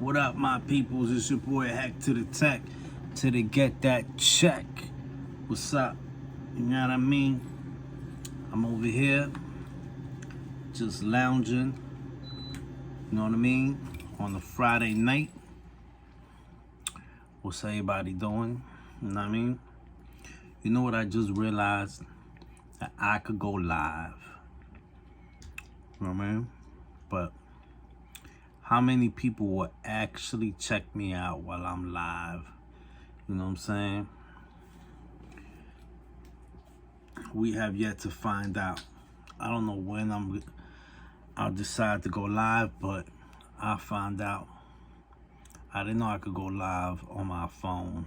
What up, my peoples? It's your boy Hack to the Tech till they get that check. What's up? You know what I mean? I'm over here just lounging, you know what I mean, on a Friday night. What's everybody doing? You know what I mean? You know what I just realized? That I could go live. You know what I mean? But how many people will actually check me out while I'm live? You know what I'm saying? We have yet to find out. I don't know when I'll decide to go live, but I'll find out. I didn't know I could go live on my phone.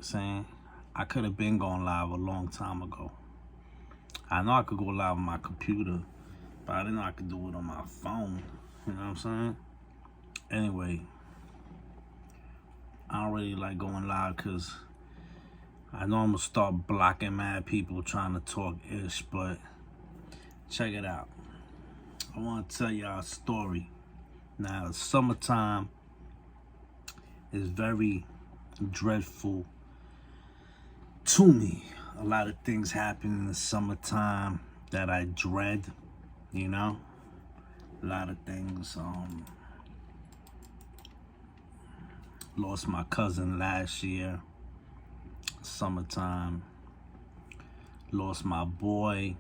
Saying I could have been going live a long time ago. I know I could go live on my computer, but I didn't know I could do it on my phone. You know what I'm saying? Anyway, I don't really like going live because I know I'm going to start blocking mad people trying to talk ish, but check it out. I want to tell y'all a story. Now, summertime is very dreadful to me. A lot of things happen in the summertime that I dread, you know? A lot of things. Lost my cousin last year, summertime. Lost my boy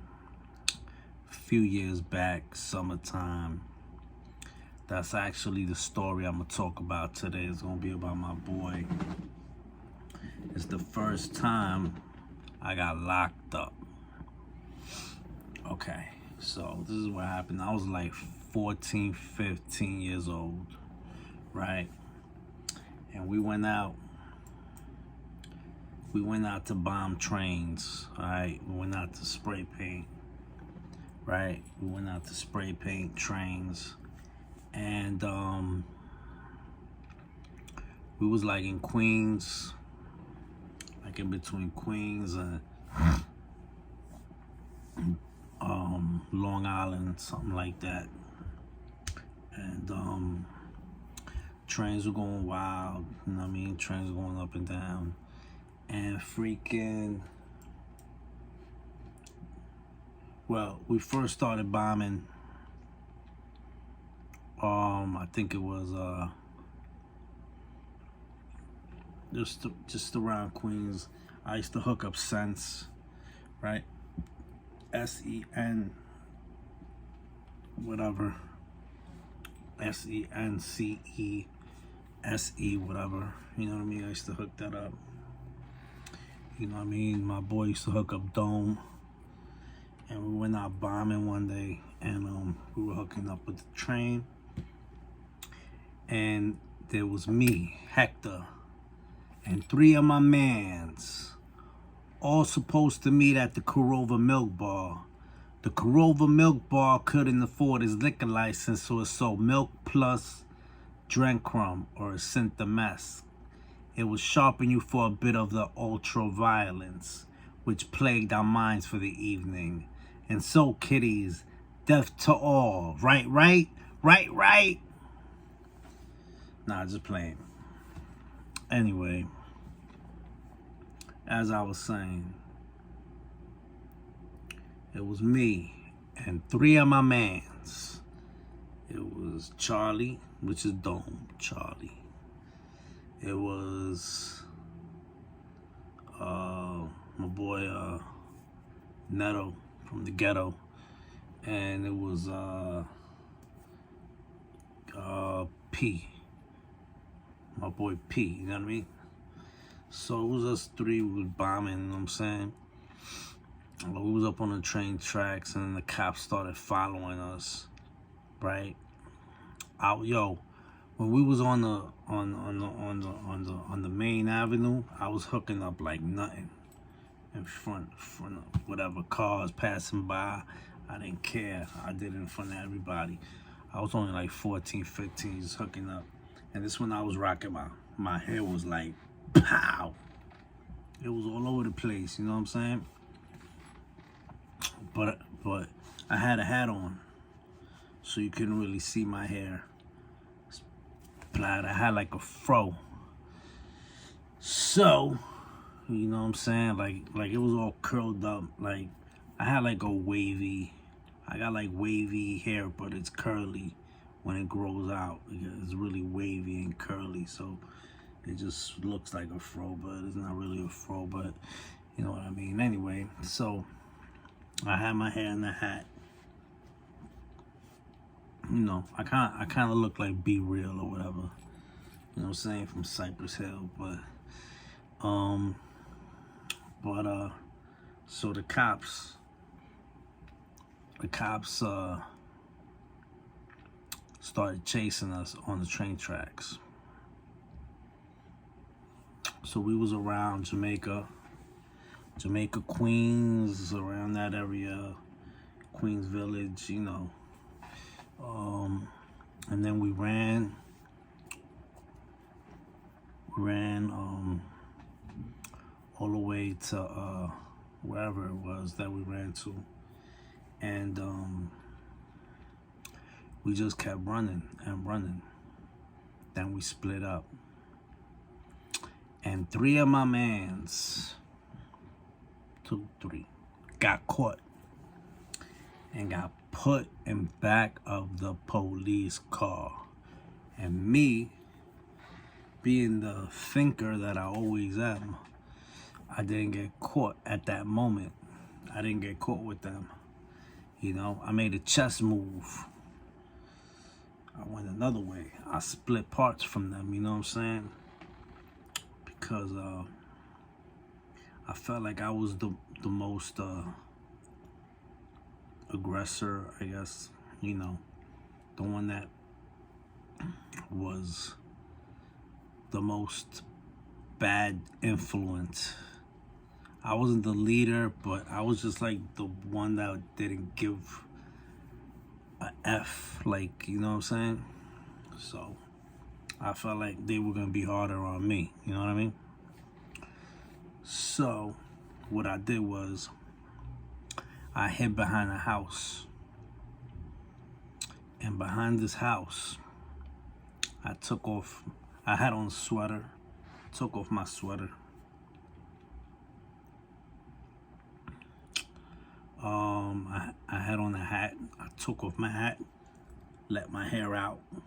a few years back, summertime. That's actually the story I'm gonna talk about today. It's gonna be about my boy. It's the first time I got locked up. Okay, so this is what happened. I was like 14, 15 years old, right? And we went out to bomb trains, all right? We went out to spray paint, right? We went out to spray paint trains. And we was like in Queens, like in between Queens and Long Island, something like that. And trains were going wild, you know what I mean? Trains were going up and down. And freaking, well, we first started bombing, I think it was just around Queens. I used to hook up Sense, right? S-E-N whatever, S-E-N-C-E-S-E whatever, you know what I mean? I used to hook that up, you know what I mean? My boy used to hook up Dome, and we went out bombing one day, and we were hooking up with the train, and there was me, Hector, and 3 of my mans, all supposed to meet at the Corova Milk Bar. The Corova Milk Bar couldn't afford his liquor license, so it sold milk plus Drencrum or a Synthamess. It would sharpen you for a bit of the ultra-violence, which plagued our minds for the evening. And so, kiddies, death to all. Right? Nah, just playing. Anyway, as I was saying, it was me and 3 of my mans. It was Charlie, which is Dome, Charlie. It was my boy Neto from the ghetto. And it was P. My boy P, you know what I mean? So it was us 3, we was bombing, you know what I'm saying? We was up on the train tracks, and the cops started following us, right? When we was on the main avenue, I was hooking up like nothing in front of whatever cars passing by. I didn't care. I did it in front of everybody. I was only like 14, 15, just hooking up. And this when I was rocking my hair was like, pow. It was all over the place, you know what I'm saying? But I had a hat on, so you couldn't really see my hair. plaid. I had like a fro. So, you know what I'm saying? Like it was all curled up. Like I had like a wavy, I got like wavy hair, but it's curly when it grows out. It's really wavy and curly, so it just looks like a fro, but it's not really a fro, but you know what I mean. Anyway, so I had my hair in the hat. You know, I kind of look like Be Real or whatever. You know what I'm saying, from Cypress Hill, so the cops started chasing us on the train tracks. So we was around Jamaica, Queens, around that area, Queens Village, you know. And then we ran all the way to wherever it was that we ran to, and we just kept running and running. Then we split up, and 3 of my mans, 2, 3, got caught and got put in back of the police car. And me, being the thinker that I always am, I didn't get caught at that moment. I didn't get caught with them. You know, I made a chess move. I went another way. I split parts from them, you know what I'm saying? Because I felt like I was the most aggressor, I guess, you know, the one that was the most bad influence. I wasn't the leader, but I was just like the one that didn't give a F, like, you know what I'm saying? So I felt like they were gonna be harder on me, you know what I mean? So what I did was I hid behind a house. And behind this house, I had on a sweater, took off my sweater. I had on a hat. I took off my hat, let my hair out. You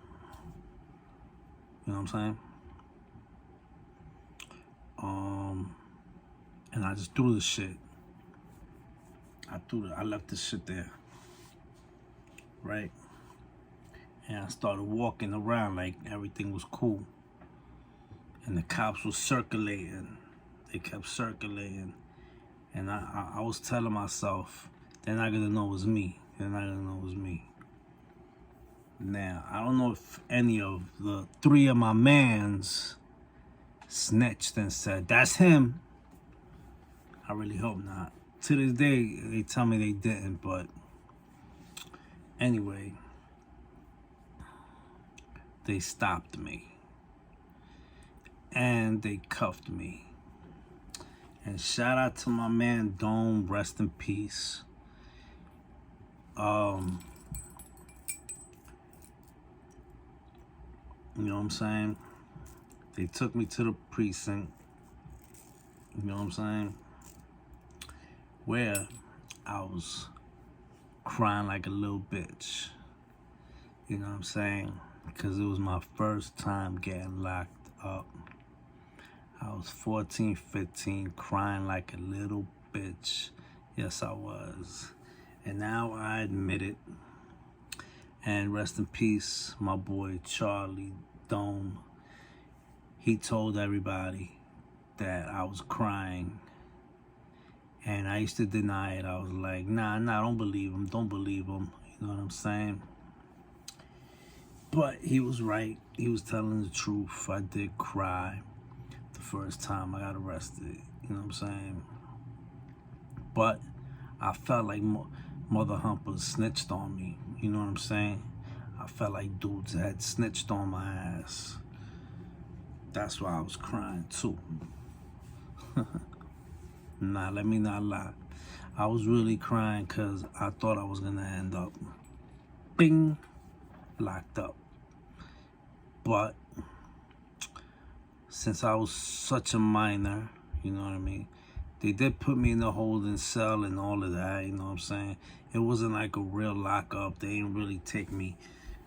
know what I'm saying? And I just threw the shit. I left the shit there, right? And I started walking around like everything was cool. And the cops were circulating. They kept circulating. And I was telling myself, they're not gonna know it was me. They're not gonna know it was me. Now, I don't know if any of the 3 of my mans snitched and said, that's him. I really hope not. To this day, they tell me they didn't, but anyway, they stopped me. And they cuffed me. And shout out to my man Dome, rest in peace. You know what I'm saying? They took me to the precinct. You know what I'm saying? Where I was crying like a little bitch. You know what I'm saying? Because it was my first time getting locked up. I was 14, 15, crying like a little bitch. Yes, I was. And now I admit it. And rest in peace, my boy Charlie Dome. He told everybody that I was crying. And I used to deny it. I was like, nah, don't believe him. Don't believe him. You know what I'm saying? But he was right. He was telling the truth. I did cry the first time I got arrested. You know what I'm saying? But I felt like mother humpers snitched on me. You know what I'm saying? I felt like dudes had snitched on my ass. That's why I was crying too. Nah, let me not lie. I was really crying because I thought I was gonna end up, bing, locked up. But since I was such a minor, you know what I mean? They did put me in the holding cell and all of that, you know what I'm saying? It wasn't like a real lockup. They didn't really take me,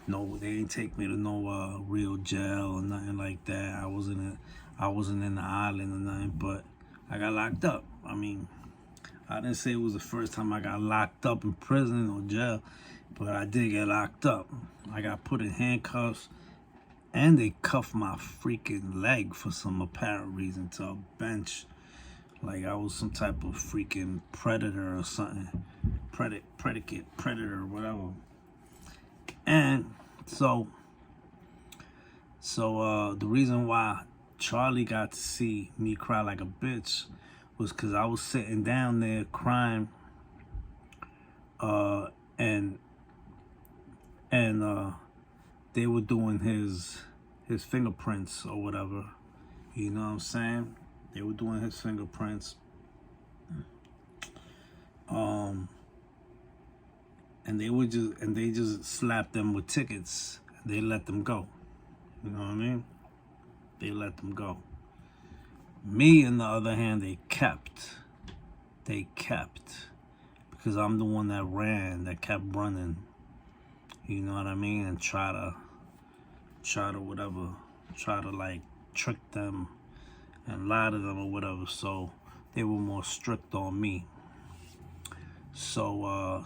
they didn't take me to no real jail or nothing like that. I wasn't in the island or nothing, but I got locked up. I mean, I didn't say it was the first time I got locked up in prison or jail, but I did get locked up. I got put in handcuffs, and they cuffed my freaking leg for some apparent reason to a bench. Like I was some type of freaking predator or something. Predator, whatever. And so the reason why Charlie got to see me cry like a bitch was because I was sitting down there crying, and they were doing his fingerprints or whatever. You know what I'm saying? They were doing his fingerprints. And they just slapped them with tickets. They let them go. You know what I mean? They let them go. Me, on the other hand, they kept. Because I'm the one that kept running. You know what I mean? And try to like trick them and lie to them or whatever. So they were more strict on me. So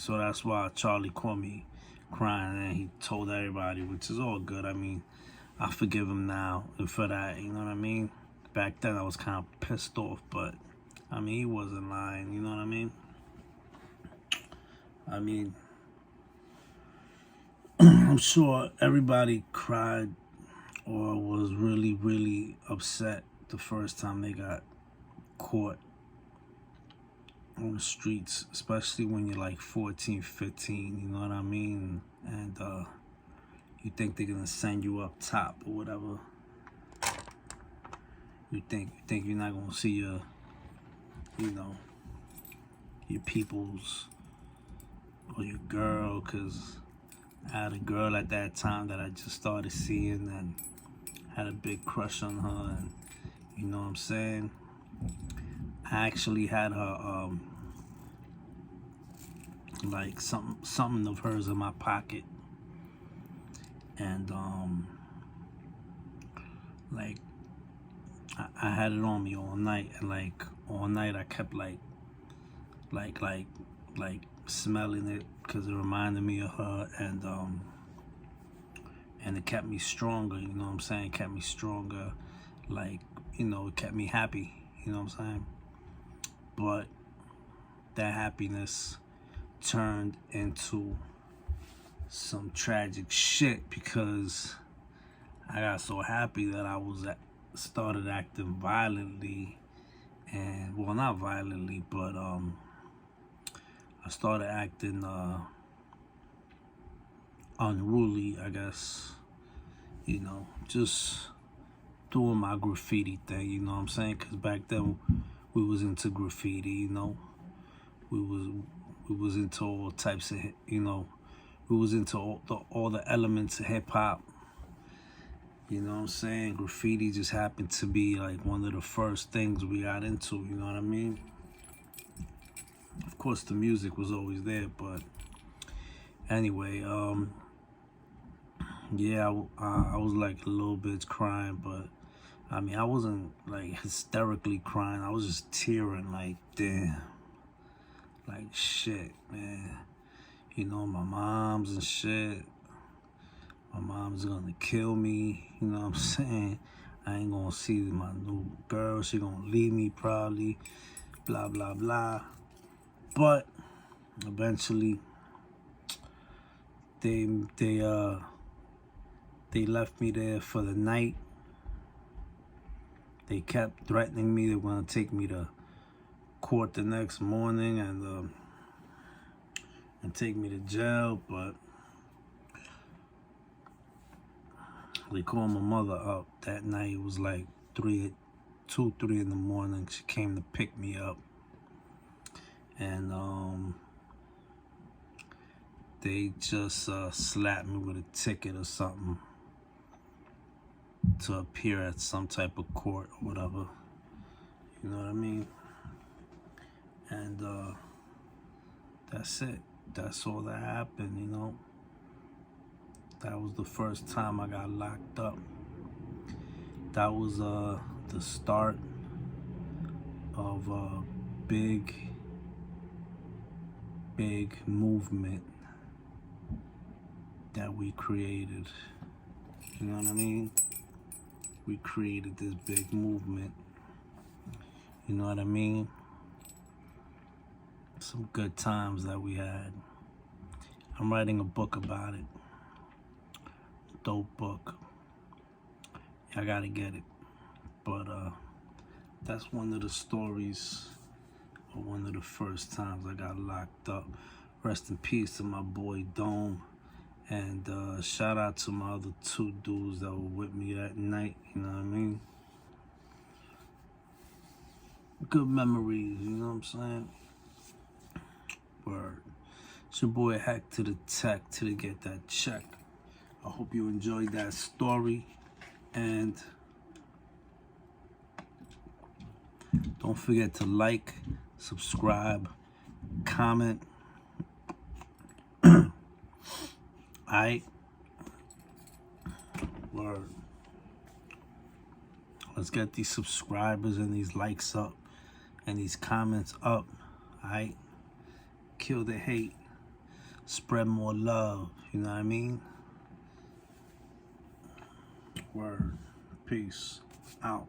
that's why Charlie called me crying, and he told everybody, which is all good. I mean, I forgive him now for that, you know what I mean? Back then I was kind of pissed off, but I mean, he wasn't lying, you know what I mean? I mean, I'm sure everybody cried or was really, really upset the first time they got caught on the streets, especially when you're like 14, 15, you know what I mean? And you think they're gonna send you up top or whatever. You think you're not gonna see your peoples or your girl, because I had a girl at that time that I just started seeing and had a big crush on her, and you know what I'm saying? I actually had her like something of hers in my pocket, and like I had it on me all night, and like all night I kept like smelling it because it reminded me of her, and it kept me stronger, you know what I'm saying? It kept me stronger, like, it kept me happy, you know what I'm saying? But that happiness turned into some tragic shit because I got so happy that I started acting violently, and well, not violently, but I started acting unruly, I guess, just doing my graffiti thing, you know what I'm saying? Because back then we was into graffiti, we was into all types of, we was into all the elements of hip hop. You know what I'm saying? Graffiti just happened to be like one of the first things we got into, you know what I mean? Of course, the music was always there, but anyway, yeah, I was like a little bit crying, but I mean, I wasn't like hysterically crying. I was just tearing, like, damn, like shit, man. My mom's and shit. My mom's gonna kill me, you know what I'm saying? I ain't gonna see my new girl. She gonna leave me probably, blah, blah, blah. But eventually, they left me there for the night. They kept threatening me they were gonna take me to court the next morning and take me to jail, but they called my mother up that night. It was like 3 in the morning. She came to pick me up, and they just slapped me with a ticket or something. to appear at some type of court or whatever. You know what I mean? And that's it. That's all that happened, you know. That was the first time I got locked up. That was the start of a big movement that we created. You know what I mean? We created this big movement. You know what I mean? Some good times that we had. I'm writing a book about it. Dope book. I gotta get it. But that's one of the stories, or one of the first times I got locked up. Rest in peace to my boy Dome. And shout out to my other two dudes that were with me that night, you know what I mean? Good memories, you know what I'm saying? Word. It's your boy Hack to the Tech to get that check. I hope you enjoyed that story. And don't forget to like, subscribe, comment. Aight? Word. Let's get these subscribers and these likes up and these comments up. Aight? Kill the hate. Spread more love. You know what I mean? Word. Peace. Out.